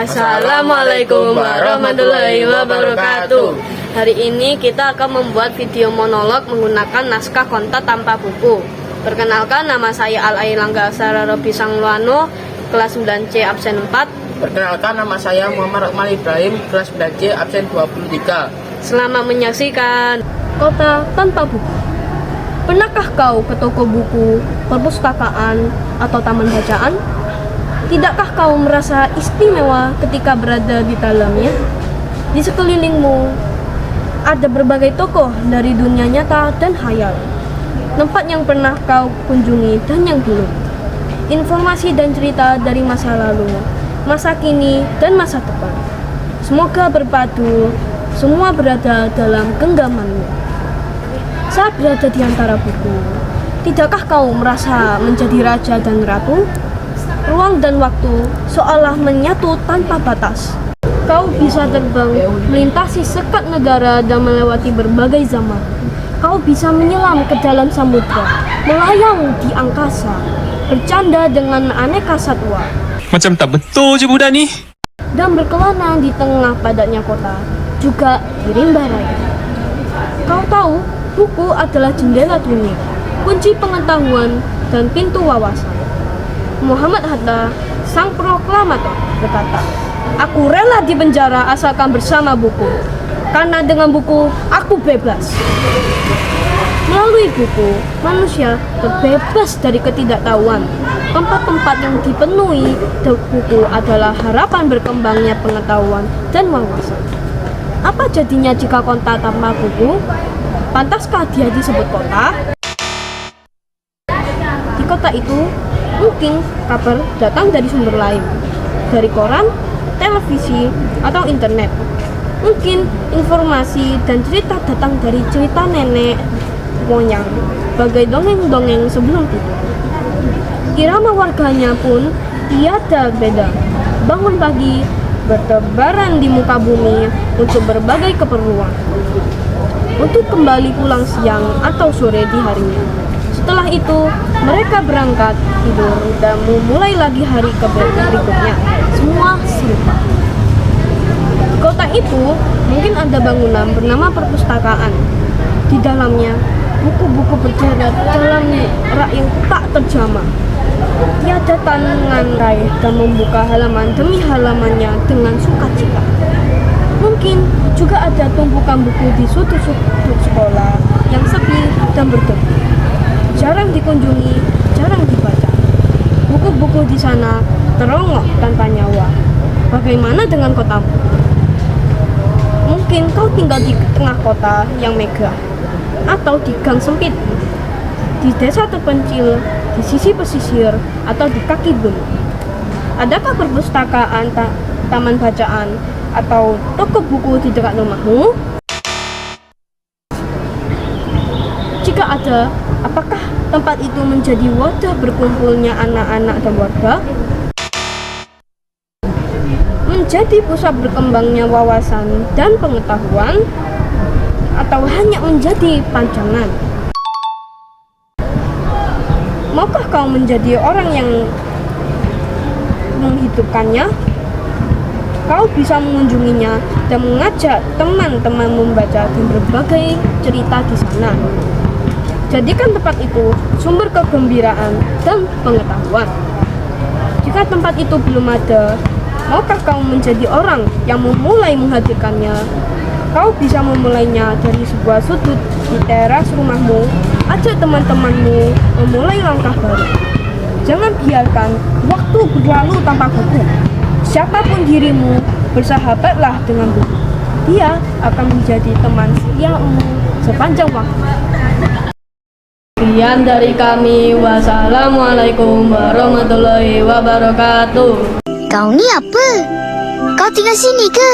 Assalamualaikum warahmatullahi wabarakatuh. Hari ini kita akan membuat video monolog menggunakan naskah Konta Tanpa Buku. Perkenalkan, nama saya Al-Ailangga Aksara Robi Sangluano, kelas 9C absen 4. Perkenalkan, nama saya Muhammad Akmal Ibrahim, kelas 9C absen 23. Selamat menyaksikan Kota Tanpa Buku. Pernahkah kau ke toko buku, perpustakaan, atau taman bacaan? Tidakkah kau merasa istimewa ketika berada di dalamnya? Di sekelilingmu ada berbagai tokoh dari dunia nyata dan khayal. Tempat yang pernah kau kunjungi dan yang belum. Informasi dan cerita dari masa lalu, masa kini, dan masa depan. Semoga berpadu, semua berada dalam genggamanmu. Saat berada di antara buku, tidakkah kau merasa menjadi raja dan ratu? Ruang dan waktu seolah menyatu tanpa batas. Kau bisa terbang, melintasi sekat negara dan melewati berbagai zaman. Kau bisa menyelam ke dalam samudra, melayang di angkasa, bercanda dengan aneka satwa. Macam tak betul je budak ni. Dan berkelana di tengah padatnya kota, juga di rimba raya. Kau tahu, buku adalah jendela dunia, kunci pengetahuan dan pintu wawasan. Muhammad Hatta, sang proklamator, berkata, "Aku rela di penjara asalkan bersama buku, karena dengan buku aku bebas." Melalui buku, manusia terbebas dari ketidaktahuan. Tempat-tempat yang dipenuhi buku adalah harapan berkembangnya pengetahuan dan wawasan. Apa jadinya jika kota tanpa buku? Pantaskah dia disebut kota? Di kota itu, mungkin kabar datang dari sumber lain, dari koran, televisi, atau internet. Mungkin informasi dan cerita datang dari cerita nenek moyang, bagai dongeng-dongeng sebelum tidur. Irama warganya pun tiada beda. Bangun pagi, bertebaran di muka bumi untuk berbagai keperluan, untuk kembali pulang siang atau sore di harinya. Setelah itu, mereka berangkat tidur dan memulai lagi hari berikutnya. Semua serupa. Di kota itu, mungkin ada bangunan bernama perpustakaan. Di dalamnya, buku-buku berjajar dalam rak yang tak terjamah. Tiada tangan raih dan membuka halaman demi halamannya dengan sukacita. Mungkin juga ada tumpukan buku di sudut-sudut sekolah yang sepi dan berdebu. Jarang dikunjungi, jarang dibaca. Buku-buku di sana terongok tanpa nyawa. Bagaimana dengan kotamu? Mungkin kau tinggal di tengah kota yang megah, atau di gang sempit, di desa terpencil, di sisi pesisir, atau di kaki gunung. Adakah perpustakaan, taman bacaan, atau toko buku di dekat rumahmu? Jika ada, apakah tempat itu menjadi wadah berkumpulnya anak-anak dan warga? Menjadi pusat berkembangnya wawasan dan pengetahuan? Atau hanya menjadi panjangan? Maukah kau menjadi orang yang menghidupkannya? Kau bisa mengunjunginya dan mengajak teman-teman membaca dan berbagai cerita di sana. Jadikan tempat itu sumber kegembiraan dan pengetahuan. Jika tempat itu belum ada, maukah kau menjadi orang yang memulai menghadirkannya? Kau bisa memulainya dari sebuah sudut di teras rumahmu. Ajak teman-temanmu memulai langkah baru. Jangan biarkan waktu berlalu tanpa buku. Siapapun dirimu, bersahabatlah dengan buku. Dia akan menjadi teman setiamu sepanjang waktu. Sekian dari kami. Wassalamualaikum warahmatullahi wabarakatuh. Kau ni apa? Kau tinggal sini ke?